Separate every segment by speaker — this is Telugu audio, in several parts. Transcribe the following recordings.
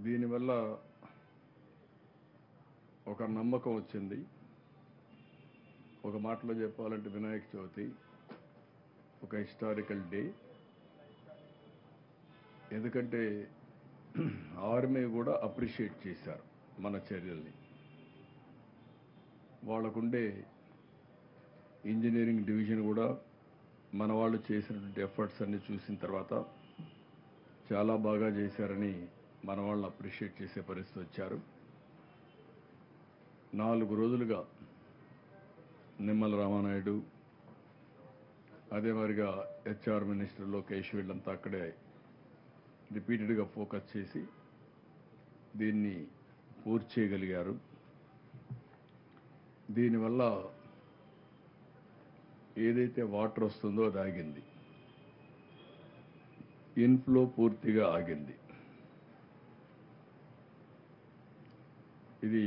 Speaker 1: దీనివల్ల ఒక నమ్మకం వచ్చింది. ఒక మాటలో చెప్పాలంటే వినాయక చవితి ఒక హిస్టారికల్ డే. ఎందుకంటే ఆర్మీ కూడా అప్రిషియేట్ చేశారు మన చర్యల్ని. వాళ్ళకుండే ఇంజనీరింగ్ డివిజన్ కూడా మన వాళ్ళు చేసినటువంటి ఎఫర్ట్స్ అన్ని చూసిన తర్వాత చాలా బాగా చేశారని మన వాళ్ళని అప్రిషియేట్ చేసే పరిస్థితి వచ్చారు. 4 రోజులుగా నిమ్మల రామానాయుడు, అదే మరిగా హెచ్ఆర్ మినిస్టర్ లోకేష్ వీళ్ళంతా అక్కడే రిపీటెడ్గా ఫోకస్ చేసి దీన్ని పూర్తి చేయగలిగారు. దీనివల్ల ఏదైతే వాటర్ వస్తుందో అది ఆగింది, ఇన్ఫ్లో పూర్తిగా ఆగింది. ఇది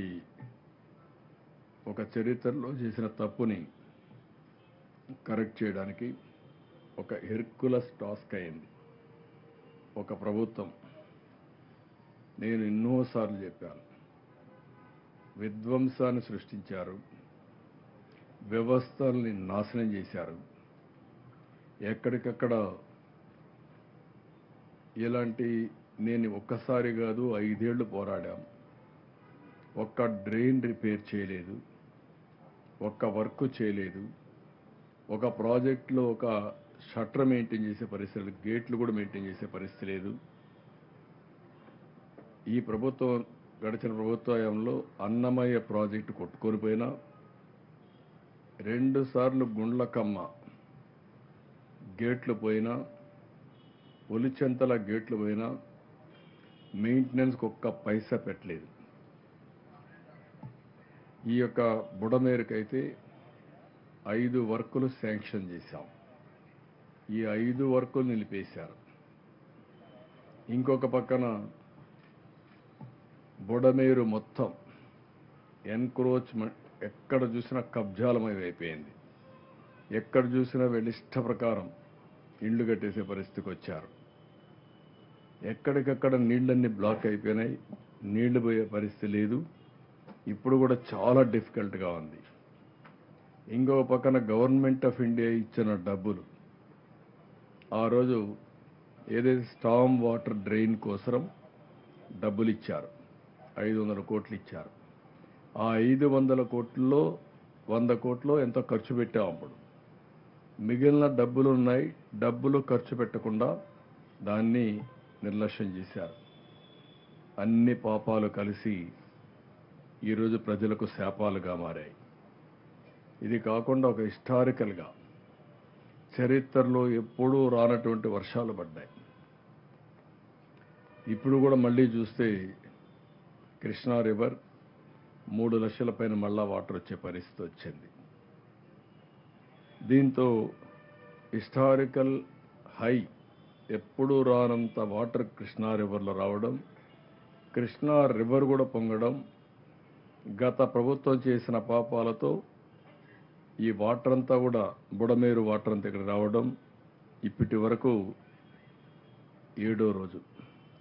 Speaker 1: ఒక చరిత్రలో చేసిన తప్పుని కరెక్ట్ చేయడానికి ఒక హెర్కులస్ టాస్క్ అయింది ఒక ప్రభుత్వం. నేను ఎన్నోసార్లు చెప్పాను, విధ్వంసాన్ని సృష్టించారు, వ్యవస్థల్ని నాశనం చేశారు. ఎక్కడికక్కడ ఇలాంటి నేను ఒక్కసారి కాదు 5 ఏళ్లు పోరాడాం. ఒక్క డ్రైన్ రిపేర్ చేయలేదు, ఒక్క వర్క్ చేయలేదు, ఒక ప్రాజెక్టులో ఒక షట్టర్ మెయింటైన్ చేసే పరిస్థితి లేదు, గేట్లు కూడా మెయింటైన్ చేసే పరిస్థితి లేదు. ఈ ప్రభుత్వం గడిచిన ప్రభుత్వంలో అన్నమయ్య ప్రాజెక్టు కొట్టుకొని పోయినా, 2 సార్లు గుండ్లకమ్మ గేట్లు పోయినా, ఒలిచెంతల గేట్లు పోయినా మెయింటెనెన్స్కి ఒక్క పైసా పెట్టలేదు. ఈ యొక్క బుడమేరుకైతే 5 వర్కులు శాంక్షన్ చేశాం. ఈ 5 వర్కులు నిలిపేశారు. ఇంకొక పక్కన బుడమేరు మొత్తం ఎన్క్రోచ్మెంట్, ఎక్కడ చూసినా కబ్జాలమైపోయింది. ఎక్కడ చూసినా వీళ్ళ ఇష్ట ప్రకారం ఇళ్లు కట్టేసే పరిస్థితికి వచ్చారు. ఎక్కడికక్కడ నీళ్ళన్నీ బ్లాక్ అయిపోయినాయి, నీళ్లు పోయే పరిస్థితి లేదు. ఇప్పుడు కూడా చాలా డిఫికల్ట్గా ఉంది. ఇంకొక పక్కన గవర్నమెంట్ ఆఫ్ ఇండియా ఇచ్చిన డబ్బులు, ఆ రోజు ఏదైతే స్టామ్ వాటర్ డ్రైన్ కోసం డబ్బులు ఇచ్చారు, 500 కోట్లు ఇచ్చారు. ఆ 500 కోట్లలో 100 కోట్లు ఎంతో ఖర్చు పెట్టాం. అప్పుడు మిగిలిన డబ్బులు ఉన్నాయి, డబ్బులు ఖర్చు పెట్టకుండా దాన్ని నిర్లక్ష్యం చేశారు. అన్ని పాపాలు కలిసి ఈరోజు ప్రజలకు శాపాలుగా మారాయి. ఇది కాకుండా ఒక హిస్టారికల్గా చరిత్రలో ఎప్పుడూ రానటువంటి వర్షాలు పడ్డాయి. ఇప్పుడు కూడా మళ్ళీ చూస్తే కృష్ణా రివర్ 3 లక్షల పైన మళ్ళా వాటర్ వచ్చే పరిస్థితి వచ్చింది. దీంతో హిస్టారికల్ హై, ఎప్పుడూ రానంత వాటర్ కృష్ణా రివర్లో రావడం, కృష్ణా రివర్ కూడా పొంగడం, గత ప్రభుత్వం చేసిన పాపాలతో ఈ వాటర్ అంతా కూడా బుడమేరు వాటర్ అంతా ఇక్కడ రావడం ఇప్పటి వరకు 7వ రోజు.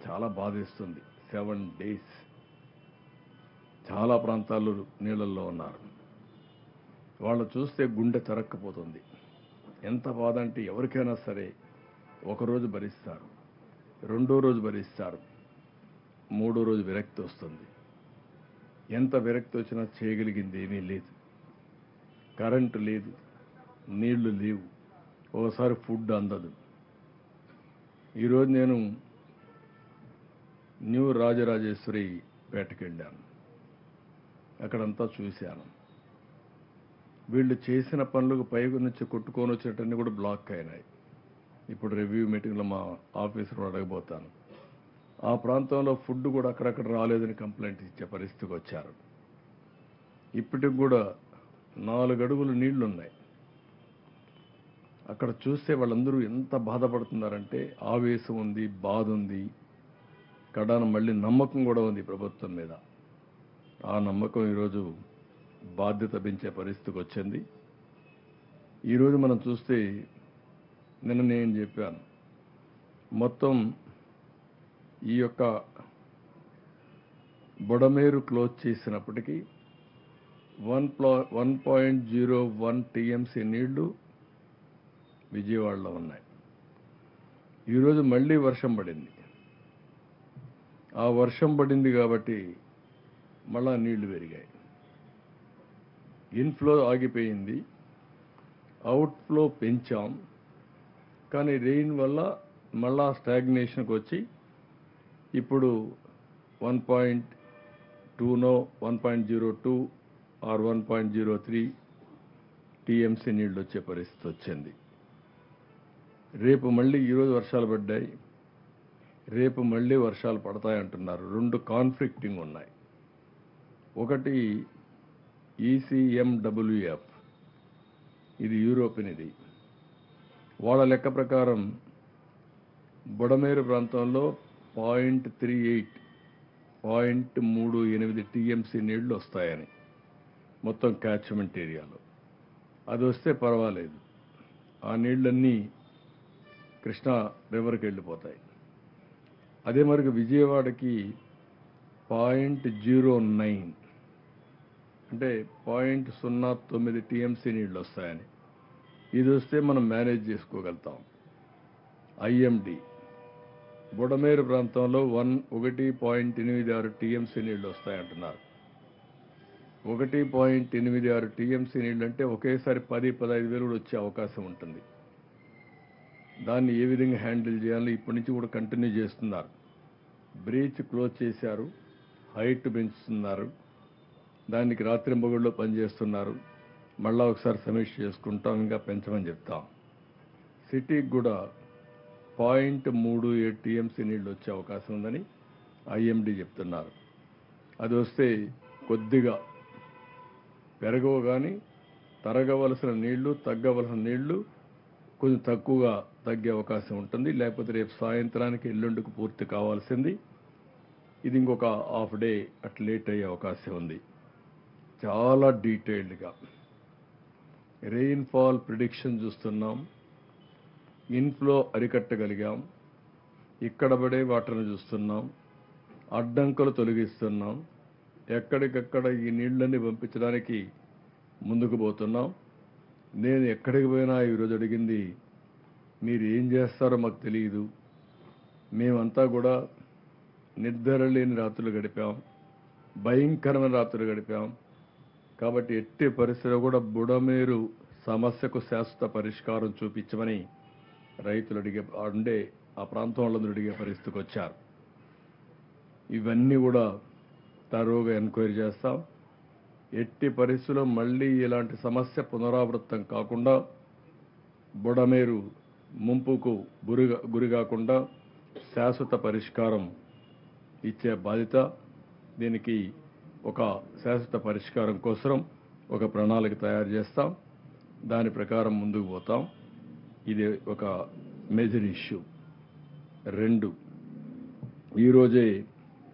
Speaker 1: చాలా బాధేస్తుంది. 7 days చాలా ప్రాంతాల్లో నీళ్ళల్లో ఉన్నారు. వాళ్ళు చూస్తే గుండె తరక్కపోతుంది. ఎంత బాధ అంటే ఎవరికైనా సరే ఒకరోజు భరిస్తారు, 2వ రోజు భరిస్తారు, 3వ రోజు విరక్తి వస్తుంది. ఎంత విరక్తి వచ్చినా చేయగలిగింది ఏమీ లేదు. కరెంటు లేదు, నీళ్లు లేవు, ఓసారి ఫుడ్ అందదు. ఈరోజు నేను న్యూ రాజరాజేశ్వరి పేటకి వెళ్ళాను, అక్కడంతా చూశాను. వీళ్ళు చేసిన పనులకు పైకి నుంచి కొట్టుకొని వచ్చేటన్నీ కూడా బ్లాక్ అయినాయి. ఇప్పుడు రివ్యూ మీటింగ్లో మా ఆఫీసర్ అడగబోతాను. ఆ ప్రాంతంలో ఫుడ్ కూడా అక్కడక్కడ రాలేదని కంప్లైంట్ ఇచ్చే పరిస్థితికి వచ్చారు. ఇప్పటికి కూడా 4 అడుగులు నీళ్లున్నాయి. అక్కడ చూస్తే వాళ్ళందరూ ఎంత బాధపడుతున్నారంటే ఆవేశం ఉంది, బాధ ఉంది, కడాన మళ్ళీ నమ్మకం కూడా ఉంది ప్రభుత్వం మీద. ఆ నమ్మకం ఈరోజు బాధ్యత పెంచే పరిస్థితికి వచ్చింది. ఈరోజు మనం చూస్తే, నిన్న నేను చెప్పాను, మొత్తం ఈ యొక్క బుడమేరు క్లోజ్ చేసినప్పటికీ 1.01 టీఎంసీ నీళ్లు విజయవాడలో ఉన్నాయి. ఈరోజు మళ్ళీ వర్షం పడింది. ఆ వర్షం పడింది కాబట్టి మళ్ళా నీళ్లు పెరిగాయి. ఇన్ఫ్లో ఆగిపోయింది, అవుట్ఫ్లో పెంచాం. కానీ రెయిన్ వల్ల మళ్ళా స్టాగ్నేషన్కి వచ్చి ఇప్పుడు 1.2 1.02 ఆర్ 1.03 టీఎంసీ నీళ్ళు వచ్చే పరిస్థితి వచ్చింది. రేపు మళ్ళీ ఈరోజు వర్షాలు పడ్డాయి, రేపు మళ్ళీ వర్షాలు పడతాయంటున్నారు. రెండు కాన్ఫ్లిక్టింగ్ ఉన్నాయి. ఒకటి ECMWF, ఇది యూరోపియన్, ఇది వాళ్ళ లెక్క ప్రకారం బుడమేరు ప్రాంతంలో 0.38 టీఎంసీ నీళ్లు వస్తాయని మొత్తం క్యాచ్మెంట్ ఏరియాలో. అది వస్తే పర్వాలేదు, ఆ నీళ్ళన్నీ కృష్ణా రివర్కి వెళ్ళిపోతాయి. అదే మరికి విజయవాడకి 0.09 అంటే 0.09 టీఎంసీ నీళ్ళు వస్తాయని. ఇది వస్తే మనం మేనేజ్ చేసుకోగలుగుతాం. IMD బుడమేరు ప్రాంతంలో 1.86 టీఎంసీ నీళ్ళు వస్తాయంటున్నారు. 1.86 టీఎంసీ నీళ్ళు అంటే ఒకేసారి 10-15 వేలు కూడా వచ్చే అవకాశం ఉంటుంది. దాన్ని ఏ విధంగా హ్యాండిల్ చేయాలో ఇప్పటి నుంచి కూడా కంటిన్యూ చేస్తున్నారు. బ్రీచ్ క్లోజ్ చేశారు, హైట్ పెంచుతున్నారు, దానికి రాత్రింబగళ్ళు పనిచేస్తున్నారు. మళ్ళా ఒకసారి సమీక్ష చేసుకుంటాం, ఇంకా పెంచమని చెప్తాం. సిటీకి కూడా 0.37 టీఎంసీ నీళ్ళు వచ్చే అవకాశం ఉందని IMD చెప్తున్నారు. అది వస్తే కొద్దిగా పెరగవు, కానీ తరగవలసిన నీళ్లు తగ్గవలసిన నీళ్లు కొంచెం తక్కువగా తగ్గే అవకాశం ఉంటుంది. లేకపోతే రేపు సాయంత్రానికి ఎల్లుండికి పూర్తి కావాల్సింది, ఇది ఇంకొక హాఫ్ డే అట్లా లేట్ అయ్యే అవకాశం ఉంది. చాలా డీటెయిల్డ్గా రెయిన్ఫాల్ ప్రిడిక్షన్ చూస్తున్నాం. ఇన్ఫ్లో అరికట్టగలిగాం, ఇక్కడ పడే వాటర్ను చూస్తున్నాం, అడ్డంకులు తొలగిస్తున్నాం, ఎక్కడికక్కడ ఈ నీళ్ళన్నీ పంపించడానికి ముందుకు పోతున్నాం. నేను ఎక్కడికి పోయినా ఈరోజు అడిగింది, మీరు ఏం చేస్తారో మాకు తెలియదు, మేమంతా కూడా నిద్ర లేని రాత్రులు గడిపాం, భయంకరమైన రాత్రులు గడిపాం. కాబట్టి ఎట్టి పరిస్థితిలో కూడా బుడమేరు సమస్యకు శాశ్వత పరిష్కారం చూపించమని రైతులు అడిగే ఆ ప్రాంతం వాళ్ళందరూ అడిగే పరిస్థితికి వచ్చారు. ఇవన్నీ కూడా తరోగా ఎంక్వైరీ చేస్తాం. ఎట్టి పరిస్థితుల్లో మళ్ళీ ఇలాంటి సమస్య పునరావృతం కాకుండా, బుడమేరు ముంపుకు గురి కాకుండా శాశ్వత పరిష్కారం ఇచ్చే బాధ్యత. దీనికి ఒక శాశ్వత పరిష్కారం కోసం ఒక ప్రణాళిక తయారు చేస్తాం, దాని ప్రకారం ముందుకు పోతాం. ఇది ఒక మేజర్ ఇష్యూ. 2, ఈరోజే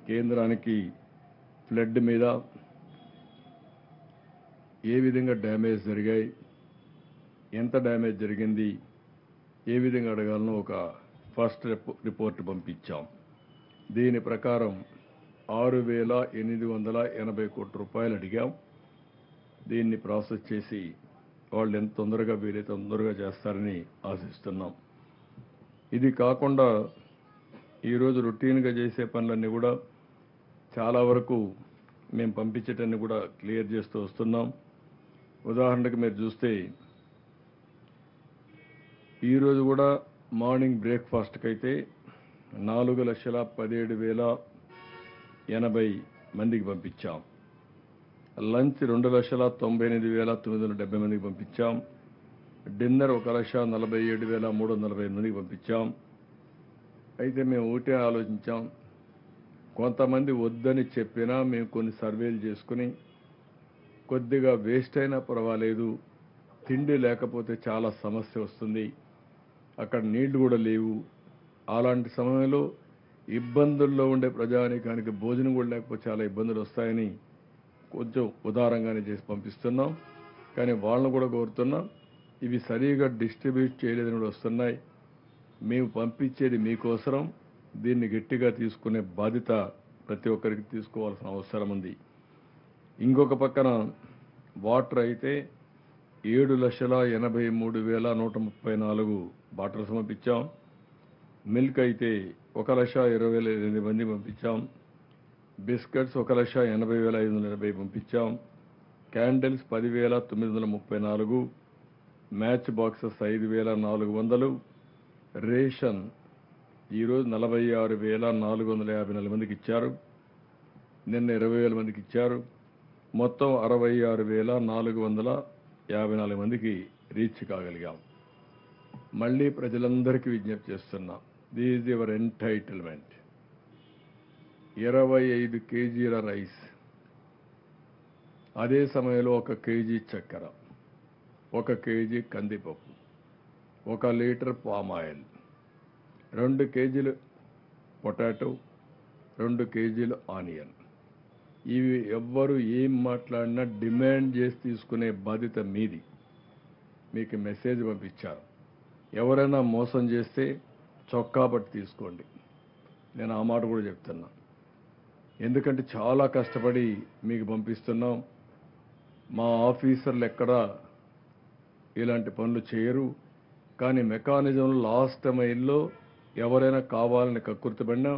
Speaker 1: కేంద్రానికి ఫ్లడ్ మీద ఏ విధంగా డ్యామేజ్ జరిగాయి, ఎంత డ్యామేజ్ జరిగింది, ఏ విధంగా అడగాలనో ఒక ఫస్ట్ రిపోర్ట్ పంపించాం. దీని ప్రకారం 6,880 కోట్ల రూపాయలు అడిగాం. దీన్ని ప్రాసెస్ చేసి వాళ్ళు ఎంత తొందరగా వీలైతే తొందరగా చేస్తారని ఆశిస్తున్నాం. ఇది కాకుండా ఈరోజు రొటీన్గా చేసే పనులన్నీ కూడా చాలా వరకు మేము పంపించేటన్ని కూడా క్లియర్ చేస్తూ వస్తున్నాం. ఉదాహరణకు మీరు చూస్తే ఈరోజు కూడా మార్నింగ్ బ్రేక్ఫాస్ట్కి అయితే 4,17,080 మందికి పంపించాం. లంచ్ 2,98,970 మందికి పంపించాం. డిన్నర్ 1,47,340 మందికి పంపించాం. అయితే మేము ఒకటే ఆలోచించాం, కొంతమంది వద్దని చెప్పినా మేము కొన్ని సర్వేలు చేసుకుని కొద్దిగా వేస్ట్ అయినా పర్వాలేదు, తిండి లేకపోతే చాలా సమస్య వస్తుంది, అక్కడ నీళ్లు కూడా లేవు, అలాంటి సమయంలో ఇబ్బందుల్లో ఉండే ప్రజానీకానికి భోజనం కూడా లేకపోతే చాలా ఇబ్బందులు వస్తాయని కొంచెం ఉదారంగానే చేసి పంపిస్తున్నాం. కానీ వాళ్ళను కూడా కోరుతున్నాం, ఇవి సరిగా డిస్ట్రిబ్యూట్ చేయలేదని కూడా వస్తున్నాయి. మేము పంపించేది మీకోసరం, దీన్ని గట్టిగా తీసుకునే బాధ్యత ప్రతి ఒక్కరికి తీసుకోవాల్సిన అవసరం ఉంది. ఇంకొక పక్కన వాటర్ అయితే 7,83,134 బాటిల్స్ పంపించాం. మిల్క్ అయితే 1,20,800 మంది పంపించాం. బిస్కెట్స్ 1,80,580 పంపించాం. క్యాండిల్స్ 10,934, మ్యాచ్ బాక్సెస్ 5,400, రేషన్ ఈరోజు 46,454 మందికి ఇచ్చారు. నిన్న 20,000 మందికి ఇచ్చారు. మొత్తం 66,454 మందికి రీచ్ కాగలిగాం. మళ్ళీ ప్రజలందరికీ విజ్ఞప్తి చేస్తున్నాం, దిస్ ఈజ్ యువర్ ఎంటైటిల్మెంట్. 25 కేజీల రైస్, అదే సమయంలో 1 కేజీ చక్కెర, 1 కేజీ కందిపప్పు, 1 లీటర్ పామ్ ఆయిల్, 2 కేజీలు పొటాటో, 2 కేజీలు ఆనియన్. ఇవి ఎవ్వరు ఏం మాట్లాడినా డిమాండ్ చేసి తీసుకునే బాధ్యత మీది. మీకు మెసేజ్ పంపించారు. ఎవరైనా మోసం చేస్తే చొక్కా పట్టి తీసుకోండి. నేను ఆ మాట కూడా చెప్తున్నా. ఎందుకంటే చాలా కష్టపడి మీకు పంపిస్తున్నాం. మా ఆఫీసర్లు ఎక్కడా ఇలాంటి పనులు చేయరు. కానీ మెకానిజం లాస్ట్ మైల్లో ఎవరైనా కావాలని కక్కుర్తిపడినా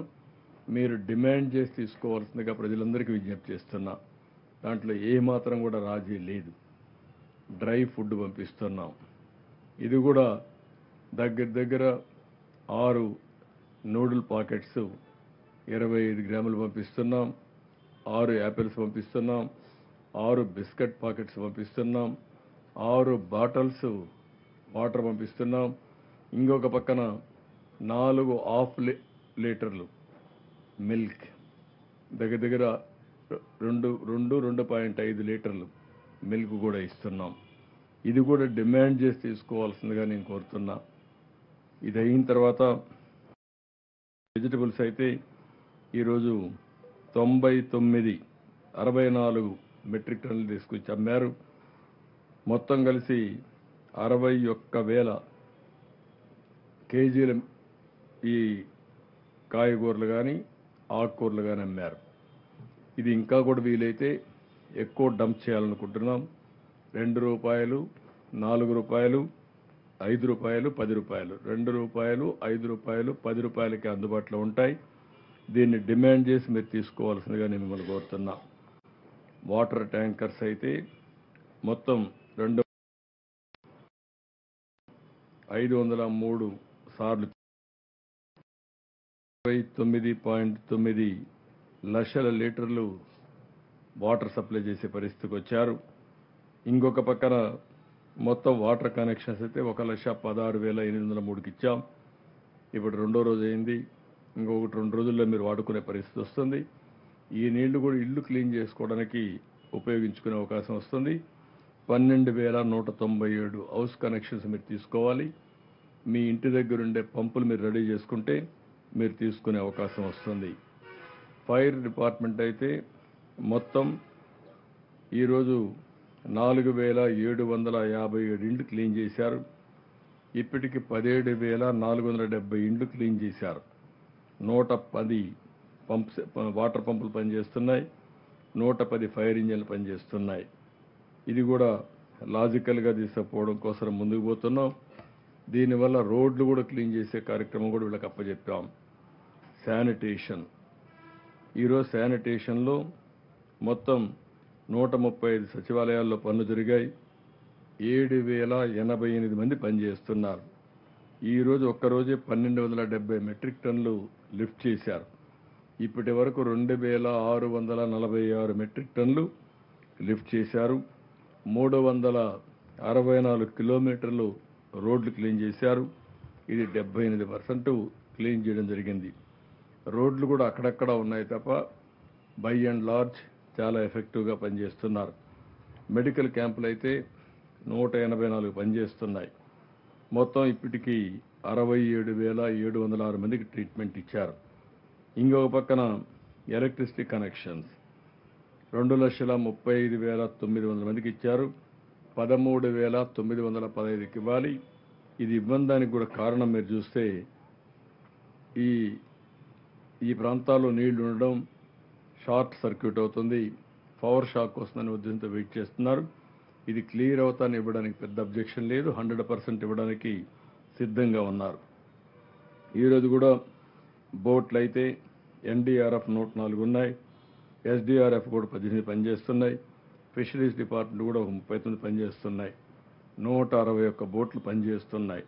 Speaker 1: మీరు డిమాండ్ చేసి తీసుకోవాల్సిందిగా ప్రజలందరికీ విజ్ఞప్తి చేస్తున్నా. దాంట్లో ఏమాత్రం కూడా రాజీ లేదు. డ్రై ఫుడ్ పంపిస్తున్నాం. ఇది కూడా దగ్గర 6 నూడిల్ పాకెట్స్ 25 గ్రాములు పంపిస్తున్నాం. 6 యాపిల్స్ పంపిస్తున్నాం. 6 బిస్కెట్ పాకెట్స్ పంపిస్తున్నాం. 6 బాటిల్స్ వాటర్ పంపిస్తున్నాం. ఇంకొక పక్కన 4 హాఫ్ లీటర్లు మిల్క్, దగ్గర 2.5 లీటర్లు మిల్క్ కూడా ఇస్తున్నాం. ఇది కూడా డిమాండ్ చేసి తీసుకోవాల్సిందిగా నేను కోరుతున్నా. ఇది అయిన తర్వాత వెజిటబుల్స్ అయితే ఈరోజు 64 మెట్రిక్ టన్నులు తీసుకొచ్చి అమ్మారు. మొత్తం కలిసి 61,000 కేజీల ఈ కాయగూరలు కానీ ఆకుకూరలు కానీ అమ్మారు. ఇది ఇంకా కూడా వీలైతే ఎక్కువ డంప్ చేయాలనుకుంటున్నాం. 2 రూపాయలు, 4 రూపాయలు, 5 రూపాయలు, 10 రూపాయలు, 2 రూపాయలు, 5 రూపాయలు, 10 రూపాయలకి అందుబాటులో ఉంటాయి. దీన్ని డిమాండ్ చేసి మీరు తీసుకోవాల్సిందిగా నేను మిమ్మల్ని కోరుతున్నా. వాటర్ ట్యాంకర్స్ అయితే మొత్తం 503 సార్లు 29.9 లక్షల లీటర్లు వాటర్ సప్లై చేసే పరిస్థితికి వచ్చారు. ఇంకొక పక్కన మొత్తం వాటర్ కనెక్షన్స్ అయితే 1,16,803కి ఇచ్చాం. ఇప్పుడు 2వ రోజు అయింది. ఇంకొకటి 2 రోజుల్లో మీరు వాడుకునే పరిస్థితి వస్తుంది. ఈ నీళ్లు కూడా ఇల్లు క్లీన్ చేసుకోవడానికి ఉపయోగించుకునే అవకాశం వస్తుంది. 12,197 హౌస్ కనెక్షన్స్ మీరు తీసుకోవాలి. మీ ఇంటి దగ్గర ఉండే పంపులు మీరు రెడీ చేసుకుంటే మీరు తీసుకునే అవకాశం వస్తుంది. ఫైర్ డిపార్ట్మెంట్ అయితే మొత్తం ఈరోజు 4,757 ఇండ్లు క్లీన్ చేశారు. ఇప్పటికి 17,470 ఇండ్లు క్లీన్ చేశారు. 110 వాటర్ పంపులు పనిచేస్తున్నాయి. 110 ఫైర్ ఇంజన్లు పనిచేస్తున్నాయి. ఇది కూడా లాజికల్గా తీసుకుపోవడం కోసం ముందుకు పోతున్నాం. దీనివల్ల రోడ్లు కూడా క్లీన్ చేసే కార్యక్రమం కూడా వీళ్ళకి అప్పచెప్పాం. శానిటేషన్, ఈరోజు శానిటేషన్లో మొత్తం 135 సచివాలయాల్లో పనులు జరిగాయి. 7,088 మంది పనిచేస్తున్నారు. ఈరోజు ఒక్కరోజే 1,270 మెట్రిక్ టన్నులు లిఫ్ట్ చేశారు. ఇప్పటి వరకు 2,646 మెట్రిక్ టన్నులు లిఫ్ట్ చేశారు. 364 కిలోమీటర్లు రోడ్లు క్లీన్ చేశారు. ఇది 78% క్లీన్ చేయడం జరిగింది. రోడ్లు కూడా అక్కడక్కడ ఉన్నాయి తప్ప బై అండ్ లార్జ్ చాలా ఎఫెక్టివ్గా పనిచేస్తున్నారు. మెడికల్ క్యాంపులు అయితే 184 పనిచేస్తున్నాయి. మొత్తం ఇప్పటికీ 67,706 మందికి ట్రీట్మెంట్ ఇచ్చారు. ఇంకొక పక్కన ఎలక్ట్రిసిటీ కనెక్షన్స్ 2,35,900 మందికి ఇచ్చారు. 13,915కి ఇవ్వాలి. ఇది ఇవ్వడానికి కూడా కారణం మీరు చూస్తే ఈ ప్రాంతాల్లో నీళ్లు ఉండడం, షార్ట్ సర్క్యూట్ అవుతుంది, పవర్ షాక్ వస్తుందని ఉద్దేశంతో వెయిట్ చేస్తున్నారు. ఇది క్లియర్ అవుతాను ఇవ్వడానికి పెద్ద అబ్జెక్షన్ లేదు, 100% ఇవ్వడానికి సిద్ధంగా ఉన్నారు. ఈరోజు కూడా బోట్లు అయితే ఎన్డీఆర్ఎఫ్ 104 ఉన్నాయి, ఎస్డీఆర్ఎఫ్ కూడా 18 పనిచేస్తున్నాయి, ఫిషరీస్ డిపార్ట్మెంట్ కూడా ఒక 39 పనిచేస్తున్నాయి, 161 బోట్లు పనిచేస్తున్నాయి,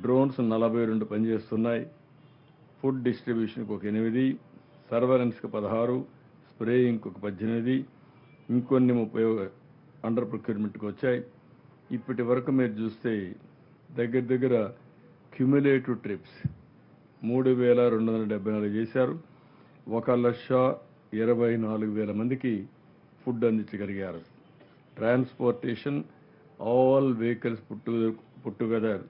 Speaker 1: డ్రోన్స్ 42 పనిచేస్తున్నాయి, ఫుడ్ డిస్ట్రిబ్యూషన్కి ఒక 8, సర్వరెన్స్కి 16, స్ప్రేయింగ్కి ఒక 18, ఇంకొన్ని 30 అండర్ ప్రొక్యూర్మెంట్కి వచ్చాయి. ఇప్పటి వరకు మీరు చూస్తే దగ్గర క్యుములేటివ్ ట్రిప్స్ 3,274 చేశారు. 1,24,000 మందికి ఫుడ్ అందించగలిగారు. ట్రాన్స్పోర్టేషన్ ఆల్ వెహికల్స్ పుట్టుగెదర్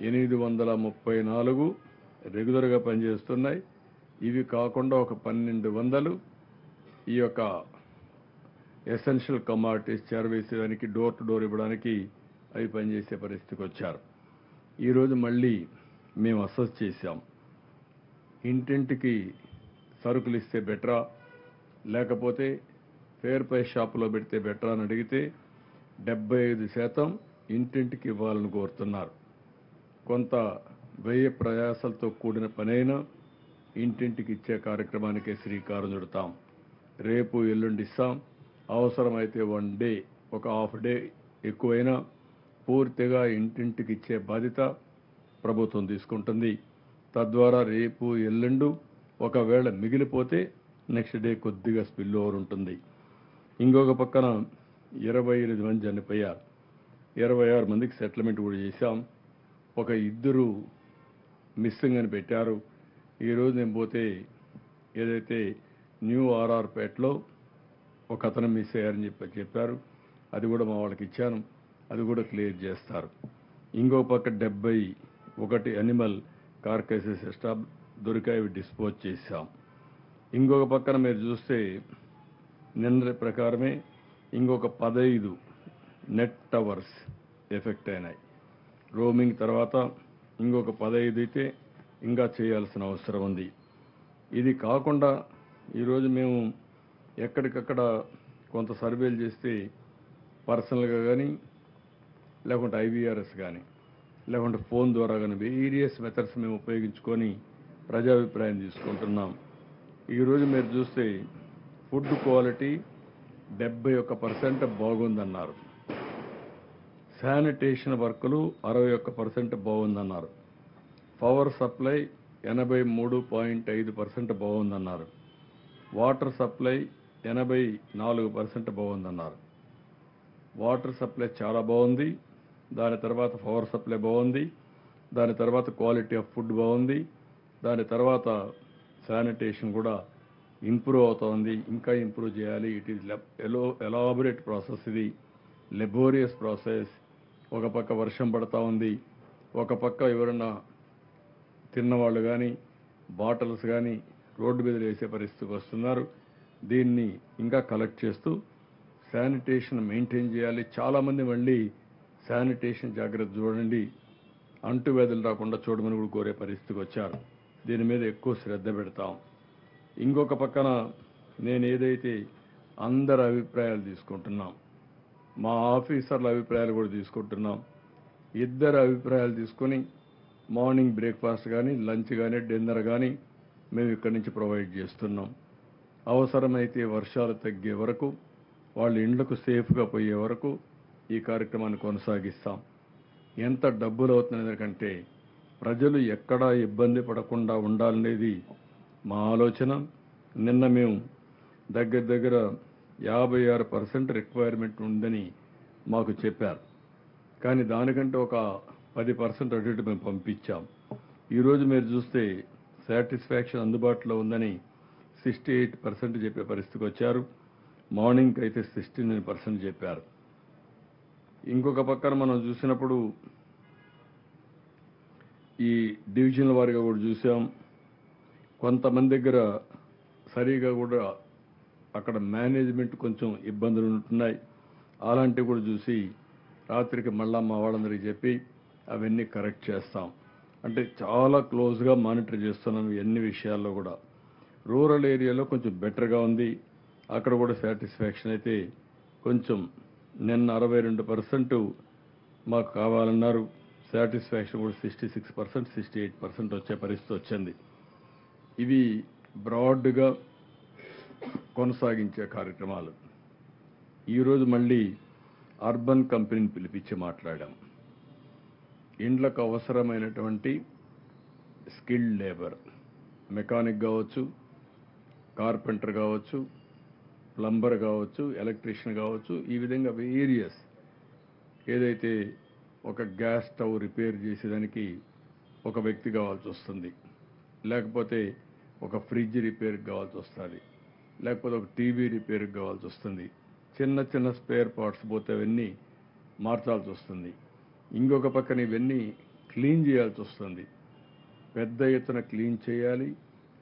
Speaker 1: 834 రెగ్యులర్గా పనిచేస్తున్నాయి. ఇవి కాకుండా ఒక 1,200 ఈ యొక్క ఎసెన్షియల్ కమాడిటీస్ చేరవేసేదానికి డోర్ టు డోర్ ఇవ్వడానికి అవి పనిచేసే పరిస్థితికి వచ్చారు. ఈరోజు మళ్ళీ మేము అసెస్ చేశాం, ఇంటింటికి సరుకులు ఇస్తే బెటరా లేకపోతే ఫేర్ ప్రైస్ షాపులో పెడితే బెటరా అని అడిగితే 75% ఇంటింటికి ఇవ్వాలని కోరుతున్నారు. కొంత వ్యయ ప్రయాసాలతో కూడిన పనైనా ఇంటింటికి ఇచ్చే కార్యక్రమానికే శ్రీకారం చుడతాం. రేపు ఎల్లుండి ఇస్తాం, అవసరమైతే 1 డే ఒక హాఫ్ డే ఎక్కువైనా పూర్తిగా ఇంటింటికి ఇచ్చే బాధ్యత ప్రభుత్వం తీసుకుంటుంది. తద్వారా రేపు ఎల్లుండు ఒకవేళ మిగిలిపోతే నెక్స్ట్ డే కొద్దిగా స్పిల్ ఓవర్ ఉంటుంది. ఇంకొక పక్కన 28 మంది చనిపోయారు, 26 మందికి సెటిల్మెంట్ కూడా చేశాం. ఒక 2 మిస్సింగ్ అని పెట్టారు. ఈరోజు నేను పోతే ఏదైతే న్యూ ఆర్ఆర్పేటలో ఒక అతను మిస్ అయ్యారని చెప్పారు, అది కూడా మా వాళ్ళకి ఇచ్చాను, అది కూడా క్లియర్ చేస్తారు. ఇంకో పక్క 71 అనిమల్ కార్కేసెస్ దొరికాయి, డిస్పోజ్ చేశాం. ఇంకొక పక్కన మీరు చూస్తే నిన్న ప్రకారమే ఇంకొక 15 నెట్ టవర్స్ ఎఫెక్ట్ అయినాయి. రోమింగ్ తర్వాత ఇంకొక 15 అయితే ఇంకా చేయాల్సిన అవసరం ఉంది. ఇది కాకుండా ఈరోజు మేము ఎక్కడికక్కడ కొంత సర్వేలు చేస్తే పర్సనల్గా కానీ లేకుంటే ఐవీఆర్ఎస్ కానీ లేకుంటే ఫోన్ ద్వారా కానీ వేరియస్ మెథడ్స్ మేము ఉపయోగించుకొని ప్రజాభిప్రాయం తీసుకుంటున్నాం. ఈరోజు మీరు చూస్తే ఫుడ్ క్వాలిటీ 71% బాగుందన్నారు, శానిటేషన్ వర్కులు 61% బాగుందన్నారు, పవర్ సప్లై 83.5% బాగుందన్నారు, వాటర్ సప్లై 84% బాగుందన్నారు. వాటర్ సప్లై చాలా బాగుంది, దాని తర్వాత పవర్ సప్లై బాగుంది, దాని తర్వాత క్వాలిటీ ఆఫ్ ఫుడ్ బాగుంది, దాని తర్వాత శానిటేషన్ కూడా ఇంప్రూవ్ అవుతోంది, ఇంకా ఇంప్రూవ్ చేయాలి. ఇట్ ఈజ్ ఎలాబొరేట్ ప్రాసెస్, ఇది లెబోరియస్ ప్రాసెస్. ఒక పక్క వర్షం పడతా ఉంది, ఒక పక్క ఎవరన్నా తిన్నవాళ్ళు కానీ బాటిల్స్ కానీ రోడ్డు మీద వేసే పరిస్థితికి వస్తున్నారు. దీన్ని ఇంకా కలెక్ట్ చేస్తూ శానిటేషన్ మెయింటైన్ చేయాలి. చాలామంది మళ్ళీ శానిటేషన్ జాగ్రత్త చూడండి, అంటువ్యాధులు రాకుండా చూడమని కూడా కోరే పరిస్థితికి వచ్చారు. దీని మీద ఎక్కువ శ్రద్ధ పెడతాం. ఇంకొక పక్కన నేను ఏదైతే అందరి అభిప్రాయాలు తీసుకుంటున్నాం, మా ఆఫీసర్ల అభిప్రాయాలు కూడా తీసుకుంటున్నాం. ఇద్దరు అభిప్రాయాలు తీసుకొని మార్నింగ్ బ్రేక్ఫాస్ట్ కానీ లంచ్ కానీ డిన్నర్ కానీ మేము ఇక్కడి నుంచి ప్రొవైడ్ చేస్తున్నాం. అవసరమైతే వర్షాలు తగ్గే వరకు వాళ్ళ ఇండ్లకు సేఫ్గా పోయే వరకు ఈ కార్యక్రమాన్ని కొనసాగిస్తాం. ఎంత డబ్బులు అవుతున్నది కంటే ప్రజలు ఎక్కడా ఇబ్బంది పడకుండా ఉండాలనేది మా ఆలోచన. నిన్న మేము దగ్గర 56% రిక్వైర్మెంట్ ఉందని మాకు చెప్పారు, కానీ దానికంటే ఒక 10% అటు ఇటు మేము పంపించాం. ఈరోజు మీరు చూస్తే సాటిస్ఫాక్షన్ అందుబాటులో ఉందని 68% చెప్పే పరిస్థితికి వచ్చారు. మార్నింగ్కి అయితే 69% చెప్పారు. ఇంకొక పక్కన మనం చూసినప్పుడు ఈ డివిజన్ల వారిగా కూడా చూసాం, కొంతమంది దగ్గర సరిగా కూడా అక్కడ మేనేజ్మెంట్ కొంచెం ఇబ్బందులు ఉంటున్నాయి. అలాంటివి కూడా చూసి రాత్రికి మళ్ళా మా వాళ్ళందరికీ చెప్పి అవన్నీ కరెక్ట్ చేస్తాం. అంటే చాలా క్లోజ్గా మానిటర్ చేస్తున్నాం ఎన్ని విషయాల్లో కూడా. రూరల్ ఏరియాలో కొంచెం బెటర్గా ఉంది. అక్కడ కూడా సాటిస్ఫాక్షన్ అయితే కొంచెం నిన్న 62% మాకు కావాలన్నారు. సాటిస్ఫాక్షన్ కూడా 66%, 68% వచ్చే పరిస్థితి వచ్చింది. ఇవి బ్రాడ్గా కొనసాగించే కార్యక్రమాలు. ఈరోజు మళ్ళీ అర్బన్ కంపెనీని పిలిపించి మాట్లాడాం. ఇండ్లకు అవసరమైనటువంటి స్కిల్డ్ లేబర్, మెకానిక్ కావచ్చు, కార్పెంటర్ కావచ్చు, ప్లంబర్ కావచ్చు, ఎలక్ట్రీషియన్ కావచ్చు, ఈ విధంగా వేరియస్ ఏదైతే ఒక గ్యాస్ స్టవ్ రిపేర్ చేసేదానికి ఒక వ్యక్తి కావాల్సి వస్తుంది, లేకపోతే ఒక ఫ్రిడ్జ్ రిపేర్కి కావాల్సి వస్తుంది, లేకపోతే ఒక టీవీ రిపేర్కి కావాల్సి వస్తుంది. చిన్న చిన్న స్పేర్ పార్ట్స్ పోతే అవన్నీ మార్చాల్సి వస్తుంది. ఇంకొక పక్కన ఇవన్నీ క్లీన్ చేయాల్సి వస్తుంది. పెద్ద ఎత్తున క్లీన్ చేయాలి.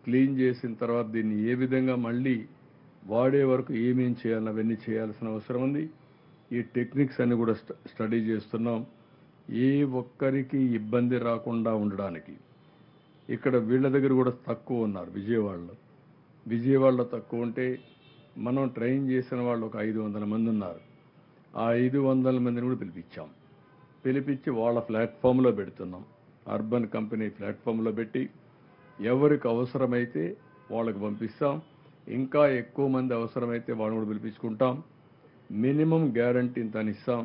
Speaker 1: క్లీన్ చేసిన తర్వాత దీన్ని ఏ విధంగా మళ్ళీ వాడే వరకు ఏమేం చేయాలని అవన్నీ చేయాల్సిన అవసరం ఉంది. ఈ టెక్నిక్స్ అన్ని కూడా స్టడీ చేస్తున్నాం. ఏ ఒక్కరికి ఇబ్బంది రాకుండా ఉండడానికి. ఇక్కడ వీళ్ళ దగ్గర కూడా తక్కువ ఉన్నారు. విజయవాడలో తక్కువ ఉంటే మనం ట్రైన్ చేసిన వాళ్ళు ఒక 500 మంది ఉన్నారు. ఆ 500 మందిని కూడా పిలిపించి వాళ్ళ ప్లాట్ఫామ్లో పెడుతున్నాం. అర్బన్ కంపెనీ ప్లాట్ఫామ్లో పెట్టి ఎవరికి అవసరమైతే వాళ్ళకి పంపిస్తాం. ఇంకా ఎక్కువ మంది అవసరమైతే వాళ్ళని కూడా పిలిపించుకుంటాం. మినిమం గ్యారంటీ ఇంత ఇస్తాం.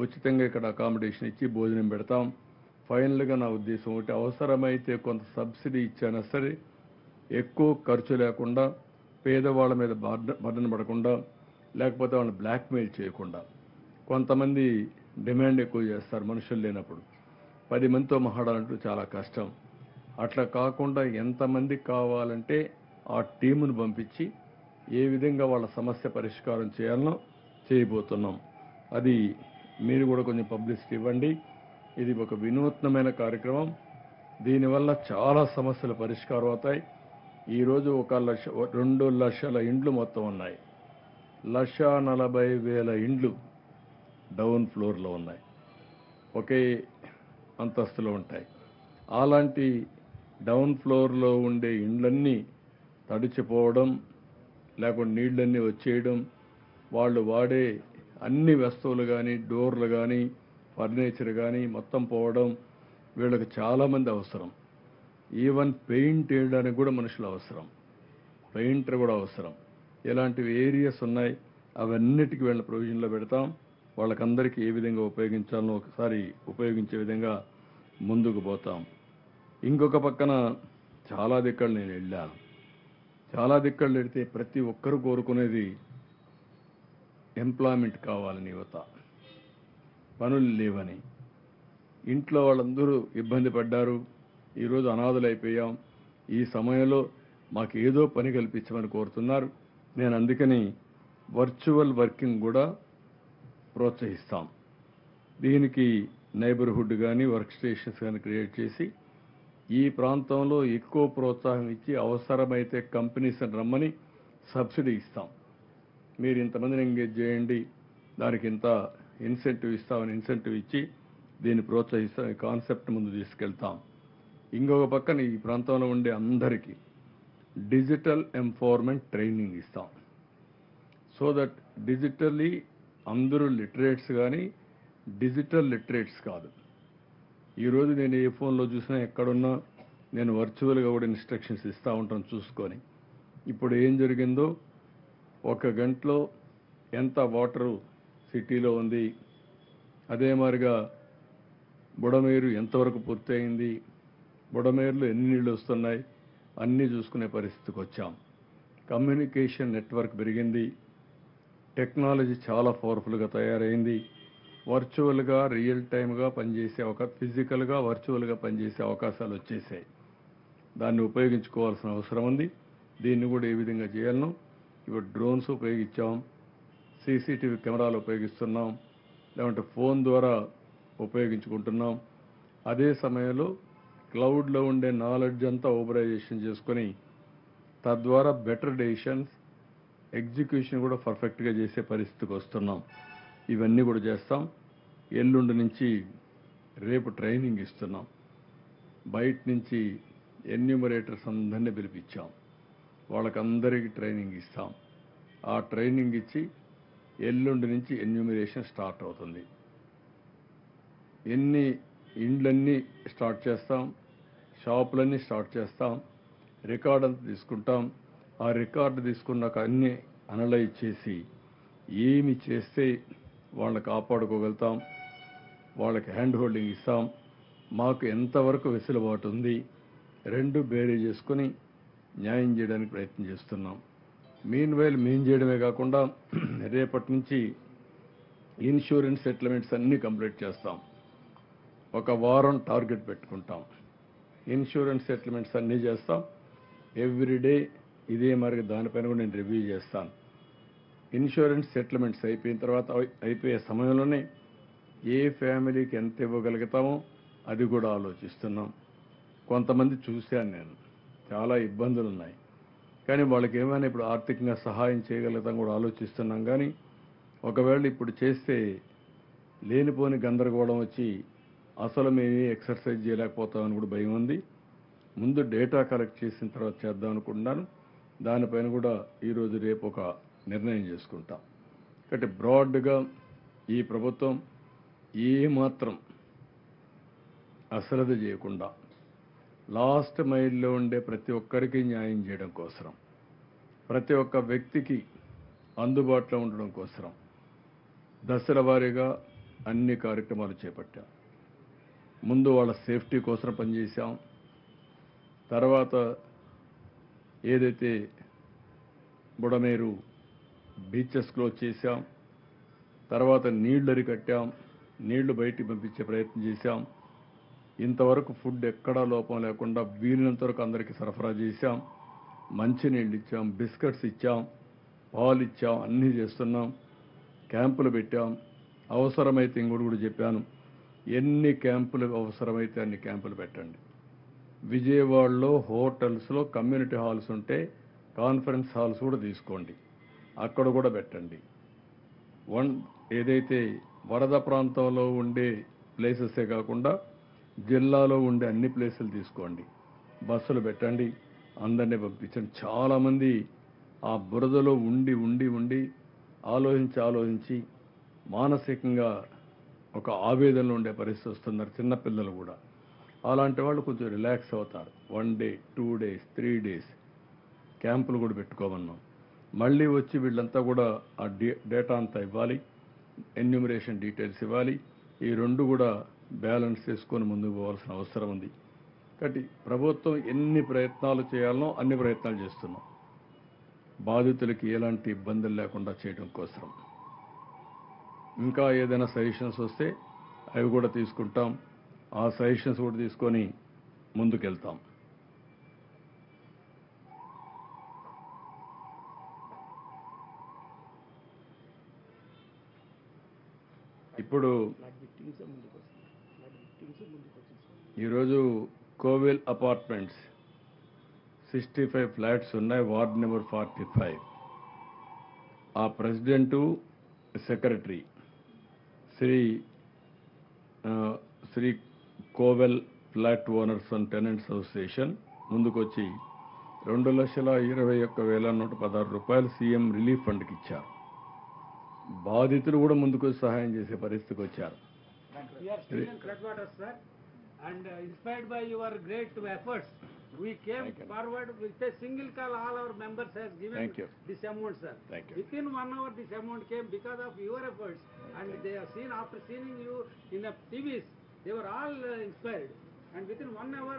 Speaker 1: ఉచితంగా ఇక్కడ అకామిడేషన్ ఇచ్చి భోజనం పెడతాం. ఫైనల్గా నా ఉద్దేశం ఒకటి, అవసరమైతే కొంత సబ్సిడీ ఇచ్చినా సరే ఎక్కువ ఖర్చు లేకుండా, పేదవాళ్ళ మీద బర్డన్ పడకుండా, లేకపోతే వాళ్ళని బ్లాక్మెయిల్ చేయకుండా. కొంతమంది డిమాండ్ ఎక్కువ చేస్తారు మనుషులు లేనప్పుడు. 10 మందితో మాట్లాడాలంటూ చాలా కష్టం. అట్లా కాకుండా ఎంతమంది కావాలంటే ఆ టీమును పంపించి ఏ విధంగా వాళ్ళ సమస్య పరిష్కారం చేయాలనో చేయబోతున్నాం. అది మీరు కూడా కొంచెం పబ్లిసిటీ ఇవ్వండి. ఇది ఒక వినూత్నమైన కార్యక్రమం. దీనివల్ల చాలా సమస్యలు పరిష్కారం అవుతాయి. ఈరోజు 2 లక్షల ఇండ్లు మొత్తం ఉన్నాయి. 1,40,000 ఇండ్లు డౌన్ ఫ్లోర్లో ఉన్నాయి, ఒకే అంతస్తులో ఉంటాయి. అలాంటి డౌన్ ఫ్లోర్లో ఉండే ఇండ్లన్నీ తడిచిపోవడం, లేకుంటే నీళ్ళన్నీ వచ్చేయడం, వాళ్ళు వాడే అన్ని వస్తువులు కానీ, డోర్లు కానీ, ఫర్నిచర్ కానీ మొత్తం పోవడం. వీళ్ళకి చాలామంది అవసరం. ఈవెన్ పెయింట్ వేయడానికి కూడా మనుషులు అవసరం, పెయింటర్ కూడా అవసరం. ఇలాంటివి ఏరియాస్ ఉన్నాయి. అవన్నిటికీ వీళ్ళ ప్రొవిజన్లో పెడతాం. వాళ్ళకందరికీ ఏ విధంగా ఉపయోగించాలనో ఒకసారి ఉపయోగించే విధంగా ముందుకు పోతాం. ఇంకొక పక్కన చాలా దిక్కలు నేను వెళ్ళాను. చాలా దిక్కలు వెళితే ప్రతి ఒక్కరు కోరుకునేది ఎంప్లాయ్మెంట్ కావాలని. యువత పనులు లేవని ఇంట్లో వాళ్ళందరూ ఇబ్బంది పడ్డారు. ఈరోజు అనాథలైపోయాం. ఈ సమయంలో మాకు ఏదో పని కల్పించమని కోరుతున్నారు. నేను అందుకని వర్చువల్ వర్కింగ్ కూడా ప్రోత్సహిస్తాం. దీనికి నైబర్హుడ్ కానీ, వర్క్ స్టేషన్స్ కానీ క్రియేట్ చేసి ఈ ప్రాంతంలో ఎక్కువ ప్రోత్సాహం ఇచ్చి అవసరమైతే కంపెనీస్ని రమ్మని సబ్సిడీ ఇస్తాం. మీరు ఇంతమందిని ఎంగేజ్ చేయండి, దానికి ఇంత ఇన్సెంటివ్ ఇస్తామని ఇన్సెంటివ్ ఇచ్చి దీన్ని ప్రోత్సహిస్తాం. ఈ కాన్సెప్ట్ ముందు తీసుకెళ్తాం. ఇంకొక పక్కన ఈ ప్రాంతంలో ఉండే అందరికీ డిజిటల్ ఎంపవర్మెంట్ ట్రైనింగ్ ఇస్తాం. సో దట్ డిజిటల్లీ అందరూ లిటరేట్స్ కానీ డిజిటల్ లిటరేట్స్ కాదు. ఈరోజు నేను ఏ ఫోన్లో చూసినా ఎక్కడున్నా నేను వర్చువల్గా కూడా ఇన్స్ట్రక్షన్స్ ఇస్తూ ఉంటాను చూసుకొని. ఇప్పుడు ఏం జరిగిందో, 1 గంటలో ఎంత వాటరు సిటీలో ఉంది, అదే మాదిరిగా బుడమేరు ఎంతవరకు పూర్తయింది, బుడమేరులో ఎన్ని నీళ్లు వస్తున్నాయి, అన్నీ చూసుకునే పరిస్థితికి వచ్చాం. కమ్యూనికేషన్ నెట్వర్క్ పెరిగింది. టెక్నాలజీ చాలా పవర్ఫుల్గా తయారైంది. వర్చువల్గా రియల్ టైమ్గా పనిచేసే ఫిజికల్గా వర్చువల్గా పనిచేసే అవకాశాలు వచ్చేసాయి. దాన్ని ఉపయోగించుకోవాల్సిన అవసరం ఉంది. దీన్ని కూడా ఏ విధంగా చేయాలనో ఇప్పుడు డ్రోన్స్ ఉపయోగించాం, సీసీటీవీ కెమెరాలు ఉపయోగిస్తున్నాం, లేదంటే ఫోన్ ద్వారా ఉపయోగించుకుంటున్నాం. అదే సమయంలో క్లౌడ్లో ఉండే నాలెడ్జ్ అంతా ఓబరైజేషన్ చేసుకొని తద్వారా బెటర్ డెసిషన్స్, ఎగ్జిక్యూషన్ కూడా పర్ఫెక్ట్గా చేసే పరిస్థితికి వస్తున్నాం. ఇవన్నీ కూడా చేస్తాం. ఎల్లుండి నుంచి రేపు ట్రైనింగ్ ఇస్తున్నాం. బయట నుంచి ఎన్యూమరేటర్స్ అందరినీ పిలిపించాం. వాళ్ళకందరికీ ట్రైనింగ్ ఇస్తాం. ఆ ట్రైనింగ్ ఇచ్చి ఎల్లుండి నుంచి ఎన్యూమినేషన్ స్టార్ట్ అవుతుంది. ఎన్ని ఇండ్లన్నీ స్టార్ట్ చేస్తాం, షాపులన్నీ స్టార్ట్ చేస్తాం, రికార్డ్ అంతా తీసుకుంటాం. ఆ రికార్డు తీసుకున్నాక అన్నీ అనలైజ్ చేసి ఏమి చేస్తే వాళ్ళని కాపాడుకోగలుగుతాం, వాళ్ళకి హ్యాండ్ హోల్డింగ్ ఇస్తాం, మాకు ఎంతవరకు వెసులుబాటు ఉంది, రెండు బేరీ చేసుకుని న్యాయం చేయడానికి ప్రయత్నం చేస్తున్నాం. మీన్వైల్ మేం చేయడమే కాకుండా రేపటి నుంచి ఇన్సూరెన్స్ సెటిల్మెంట్స్ అన్నీ కంప్లీట్ చేస్తాం. ఒక వారం టార్గెట్ పెట్టుకుంటాం. ఇన్సూరెన్స్ సెటిల్మెంట్స్ అన్నీ చేస్తాం. ఎవ్రీడే ఇదే మరి దానిపైన కూడా నేను రివ్యూ చేస్తాను. ఇన్సూరెన్స్ సెటిల్మెంట్స్ అయిపోయిన తర్వాత అయిపోయే సమయంలోనే ఏ ఫ్యామిలీకి ఎంత ఇవ్వగలుగుతామో అది కూడా ఆలోచిస్తున్నాం. కొంతమంది చూశాను నేను, చాలా ఇబ్బందులు ఉన్నాయి, కానీ వాళ్ళకి ఏమైనా ఇప్పుడు ఆర్థికంగా సహాయం చేయగలుగుతాం కూడా ఆలోచిస్తున్నాం. కానీ ఒకవేళ ఇప్పుడు చేస్తే లేనిపోని గందరగోళం వచ్చి అసలు మేము ఎక్సర్సైజ్ చేయలేకపోతామని కూడా భయం ఉంది. ముందు డేటా కలెక్ట్ చేసిన తర్వాత చేద్దాం అనుకుంటున్నాను. దానిపైన కూడా ఈరోజు రేపు ఒక నిర్ణయం చేసుకుంటాం. కాబట్టి బ్రాడ్గా ఈ ప్రభుత్వం ఏమాత్రం అశ్రద్ధ చేయకుండా లాస్ట్ మైల్లో ఉండే ప్రతి ఒక్కరికి న్యాయం చేయడం కోసం, ప్రతి ఒక్క వ్యక్తికి అందుబాటులో ఉండడం కోసం దశల వారీగా అన్ని కార్యక్రమాలు చేపట్టాం. ముందు వాళ్ళ సేఫ్టీ కోసం పనిచేశాం. తర్వాత ఏదైతే బుడమేరు బీచెస్ క్లోజ్ చేశాం, తర్వాత నీళ్లు అరికట్టాం, నీళ్లు బయటికి పంపించే ప్రయత్నం చేశాం. ఇంతవరకు ఫుడ్ ఎక్కడా లోపం లేకుండా వీలైనంత వరకు అందరికీ సరఫరా చేశాం. మంచినీళ్ళు ఇచ్చాం, బిస్కెట్స్ ఇచ్చాం, పాలు ఇచ్చాం, అన్నీ చేస్తున్నాం. క్యాంపులు పెట్టాం. అవసరమైతే ఇంకోటి కూడా చెప్పాను, ఎన్ని క్యాంపులు అవసరమైతే అన్ని క్యాంపులు పెట్టండి. విజయవాడలో హోటల్స్లో కమ్యూనిటీ హాల్స్ ఉంటే కాన్ఫరెన్స్ హాల్స్ కూడా తీసుకోండి, అక్కడ కూడా పెట్టండి. ఏదైతే వరద ప్రాంతంలో ఉండే ప్లేసెసే కాకుండా జిల్లాలో ఉండే అన్ని ప్లేసులు తీసుకోండి, బస్సులు పెట్టండి, అందరినీ పంపించండి. చాలామంది ఆ బురదలో ఉండి ఉండి ఉండి ఆలోచించి మానసికంగా ఒక ఆవేదనలో ఉండే పరిస్థితి వస్తున్నారు, చిన్నపిల్లలు కూడా. అలాంటి వాళ్ళు కొంచెం రిలాక్స్ అవుతారు. 1 డే 2 days 3 days క్యాంపులు కూడా పెట్టుకోమన్నాం. మళ్ళీ వచ్చి వీళ్ళంతా కూడా ఆ డేటా అంతా ఇవ్వాలి, ఎన్యూమరేషన్ డీటెయిల్స్ ఇవ్వాలి. ఈ రెండు కూడా బ్యాలెన్స్ చేసుకొని ముందుకు పోవాల్సిన అవసరం ఉంది. కాబట్టి ప్రభుత్వం ఎన్ని ప్రయత్నాలు చేయాలనో అన్ని ప్రయత్నాలు చేస్తున్నాం, బాధితులకి ఎలాంటి ఇబ్బందులు లేకుండా చేయడం కోసం. ఇంకా ఏదైనా సజెషన్స్ వస్తే అవి కూడా తీసుకుంటాం. ఆ సజెషన్స్ కూడా తీసుకొని ముందుకెళ్తాం. ఇప్పుడు ఈరోజు కోవెల్ అపార్ట్మెంట్స్ 65 ఫ్లాట్స్ ఉన్నాయి, వార్డ్ నెంబర్ 45. ఆ president secretary Shri Kovel flat owners and tenants association ముందుకొచ్చి 2,21,116 రూపాయలు సీఎం రిలీఫ్ ఫండ్కి ఇచ్చారు. బాధితులు కూడా ముందుకు సహాయం చేసే పరిస్థితికి వచ్చారు.
Speaker 2: And inspired by your great efforts, we came forward with a single call. All our members have given this amount, sir. Within 1 hour, this amount came because of your efforts. And they have seen, after seeing you in the TVs, they were all inspired. And within 1 hour,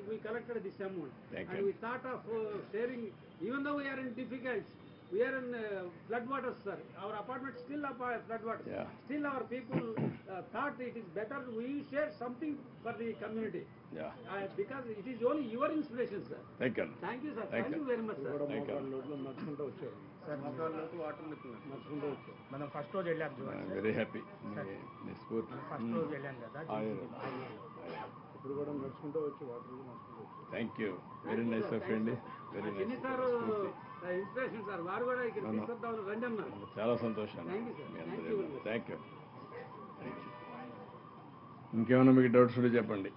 Speaker 2: we collected this amount. And we thought of sharing, even though we are in difficulties. We are in floodwaters, sir. Our apartment still are floodwaters.
Speaker 1: Yeah.
Speaker 2: Still our people thought it is better we share something for the community.
Speaker 1: Yeah.
Speaker 2: Because it is only your inspiration, sir.
Speaker 1: Thank you.
Speaker 2: Thank you, sir. Thank you very much, sir.
Speaker 1: Thank you.
Speaker 3: మనం ఫస్ట్ రోజు వెళ్ళాం
Speaker 1: వెరీ హ్యాపీ.
Speaker 3: ఫస్ట్ రోజు వెళ్ళాం కదా
Speaker 2: ఇప్పుడు కూడా నడుచుకుంటూ వచ్చి వాటర్ నడుచుకుంటూ వచ్చి.
Speaker 1: Thank you. Very nice of అండి. Very nice
Speaker 2: sir, inspiration sir. వారు కూడా ఇక్కడ తీసుకొద్దాం రండి అన్నారు.
Speaker 1: చాలా సంతోషం.
Speaker 2: Thank you sir.
Speaker 1: Thank you. ఇంకేమైనా మీకు డౌట్స్ ఉంటే చెప్పండి.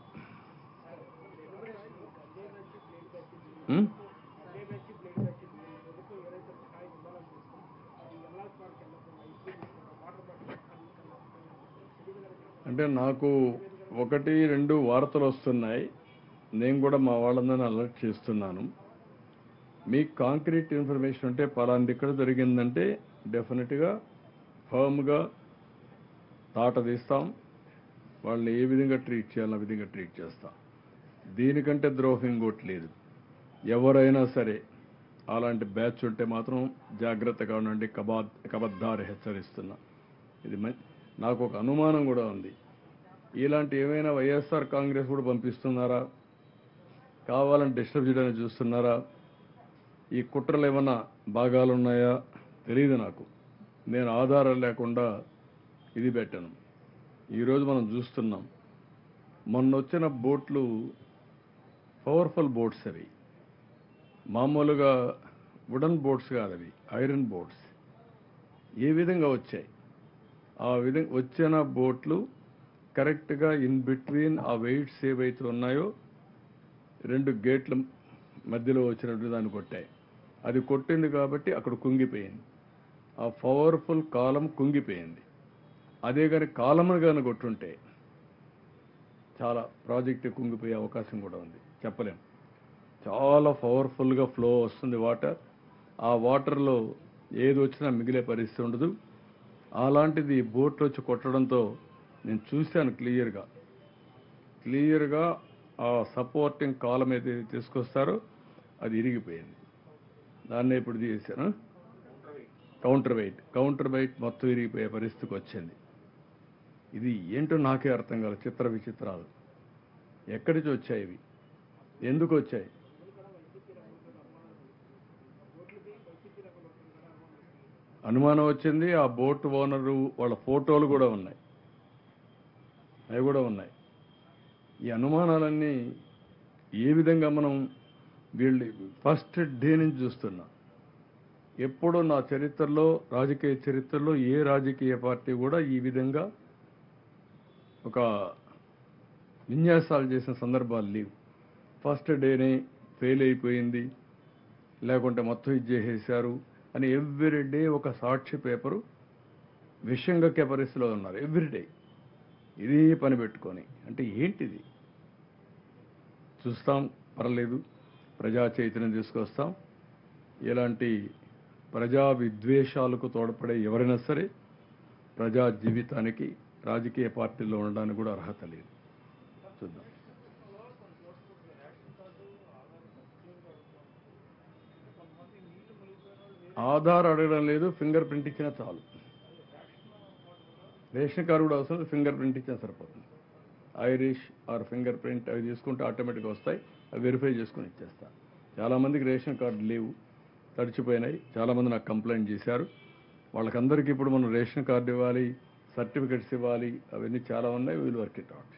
Speaker 1: అంటే నాకు 1-2 వార్తలు వస్తున్నాయి. నేను కూడా మా వాళ్ళందరినీ అలర్ట్ చేస్తున్నాను. మీకు కాంక్రీట్ ఇన్ఫర్మేషన్ ఉంటే పలాంది ఇక్కడ జరిగిందంటే డెఫినెట్గా ఫర్మ్గా తాట తీస్తాం. వాళ్ళని ఏ విధంగా ట్రీట్ చేయాలో ఆ విధంగా ట్రీట్ చేస్తాం. దీనికంటే ద్రోహం ఇంకోటి లేదు. ఎవరైనా సరే అలాంటి బ్యాచ్ ఉంటే మాత్రం జాగ్రత్తగా ఉండండి. కబద్దారి హెచ్చరిస్తున్నా. ఇది నాకు ఒక అనుమానం కూడా ఉంది. ఇలాంటి ఏమైనా వైఎస్ఆర్ కాంగ్రెస్ కూడా పంపిస్తున్నారా, కావాలని డిస్టర్బ్ చేయడానికి చూస్తున్నారా, ఈ కుట్రలు ఏమన్నా భాగాలు ఉన్నాయా తెలియదు నాకు. నేను ఆధారం లేకుండా ఇది పెట్టాను. ఈరోజు మనం చూస్తున్నాం, మొన్న వచ్చిన బోట్లు పవర్ఫుల్ బోట్స్, అవి మామూలుగా వుడన్ బోట్స్ కాదు, అవి ఐరన్ బోట్స్. ఏ విధంగా వచ్చాయి? ఆ విధంగా వచ్చిన బోట్లు కరెక్ట్గా ఇన్ బిట్వీన్ ఆ వెయిట్స్ ఏవైతే ఉన్నాయో 2 గేట్ల మధ్యలో వచ్చినట్టు దాన్ని కొట్టాయి. అది కొట్టింది కాబట్టి అక్కడ కుంగిపోయింది. ఆ పవర్ఫుల్ కాలం కుంగిపోయింది. అదే కానీ కాలమును కానీ కొట్టుంటే చాలా ప్రాజెక్టు కుంగిపోయే అవకాశం కూడా ఉంది. చెప్పలేం. చాలా పవర్ఫుల్గా ఫ్లో వస్తుంది వాటర్. ఆ వాటర్లో ఏది వచ్చినా మిగిలే పరిస్థితి ఉండదు. అలాంటిది బోట్లు వచ్చి కొట్టడంతో నేను చూశాను క్లియర్గా ఆ సపోర్టింగ్ కాలం ఏదైతే తీసుకొస్తారో అది ఇరిగిపోయింది. దాన్నే ఇప్పుడు తీసాను కౌంటర్ వెయిట్ మొత్తం ఇరిగిపోయే పరిస్థితికి వచ్చింది. ఇది ఏంటో నాకే అర్థం కాదు. చిత్ర విచిత్రాలు ఎక్కడి నుంచి వచ్చాయి? ఇవి ఎందుకు వచ్చాయి? అనుమానం వచ్చింది. ఆ బోట్ ఓనరు వాళ్ళ ఫోటోలు కూడా ఉన్నాయి, అవి కూడా ఉన్నాయి. ఈ అనుమానాలన్నీ ఏ విధంగా మనం వీళ్ళు ఫస్ట్ డే నుంచి చూస్తున్నాం. ఎప్పుడూ నా చరిత్రలో, రాజకీయ చరిత్రలో ఏ రాజకీయ పార్టీ కూడా ఈ విధంగా ఒక విన్యాసాలు చేసిన సందర్భాలు లేవు. ఫస్ట్ డేనే ఫెయిల్ అయిపోయింది, లేకుంటే మొత్తం ఇది చేసేశారు అని ఎవ్రీ డే ఒక సాక్షి పేపరు విషంగక్కే పరిస్థితిలో ఉన్నారు. ఎవ్రీడే ఇదే పని పెట్టుకొని. అంటే ఏంటిది? చూస్తాం, పర్లేదు, ప్రజా చైతన్యం తీసుకొస్తాం. ఇలాంటి ప్రజా విద్వేషాలకు తోడ్పడే ఎవరైనా సరే ప్రజా జీవితానికి రాజకీయ పార్టీల్లో ఉండడానికి కూడా అర్హత లేదు. చూద్దాం. ఆధార్ అడగడం లేదు, ఫింగర్ ప్రింట్ ఇచ్చినా చాలు. రేషన్ కార్డు కూడా అవసరం, ఫింగర్ ప్రింట్ ఇచ్చినా సరిపోతుంది. ఐరిష్ ఆర్ ఫింగర్ ప్రింట్ అవి తీసుకుంటే ఆటోమేటిక్గా వస్తాయి. అవి వెరిఫై చేసుకుని ఇచ్చేస్తా. చాలామందికి రేషన్ కార్డు లేవు, తడిచిపోయినాయి. చాలామంది నాకు కంప్లైంట్ చేశారు. వాళ్ళకందరికీ ఇప్పుడు మనం రేషన్ కార్డు ఇవ్వాలి, సర్టిఫికెట్స్ ఇవ్వాలి, అవన్నీ చాలా ఉన్నాయి. Wheel work it out.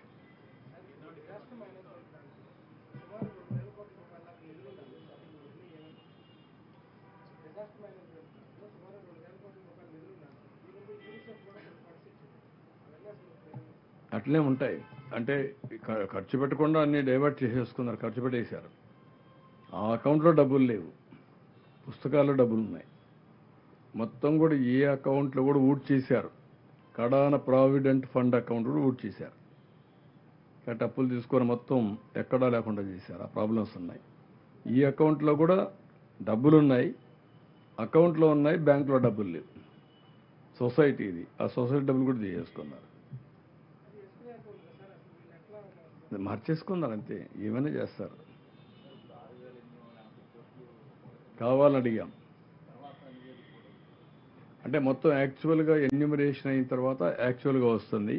Speaker 1: అట్లే ఉంటాయి. అంటే ఖర్చు పెట్టకుండా అన్ని డైవర్ట్ చేసేసుకున్నారు, ఖర్చు పెట్టేశారు. ఆ అకౌంట్లో డబ్బులు లేవు, పుస్తకాల్లో డబ్బులు ఉన్నాయి. మొత్తం కూడా ఏ అకౌంట్లో కూడా ఊడ్ చేశారు. కడాన ప్రావిడెంట్ ఫండ్ అకౌంట్ కూడా ఊడ్ చేశారు. కాబట్టి అప్పులు తీసుకొని మొత్తం ఎక్కడా లేకుండా చేశారు. ఆ ప్రాబ్లమ్స్ ఉన్నాయి. ఈ అకౌంట్లో కూడా డబ్బులు ఉన్నాయి, అకౌంట్లో ఉన్నాయి, బ్యాంకులో డబ్బులు లేవు. సొసైటీ ఇది, ఆ సొసైటీ డబ్బులు కూడా తీసేసుకున్నారు. మార్చేసుకున్నారు అంతే, ఏమైనా చేస్తారు. కావాలని అడిగాం. అంటే మొత్తం యాక్చువల్గా ఎన్యూమరేషన్ అయిన తర్వాత యాక్చువల్గా వస్తుంది.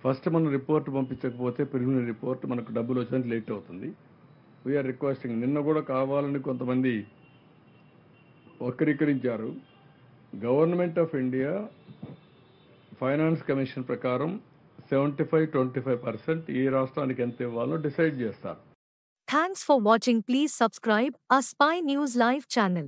Speaker 1: ఫస్ట్ మనం రిపోర్ట్ పంపించకపోతే ప్రిలిమినరీ రిపోర్ట్ మనకు డబ్బులు వచ్చేందుకు లేట్ అవుతుంది. We are requesting. నిన్న కూడా కావాలని కొంతమంది వక్రీకరించారు. Government of India finance commission ప్రకారం 75-25% ఏ రాష్ట్రానికి ఎంత ఇవ్వాలో డిసైడ్ చేస్తారు.
Speaker 4: Thanks for watching. Please subscribe our Spy News Live channel.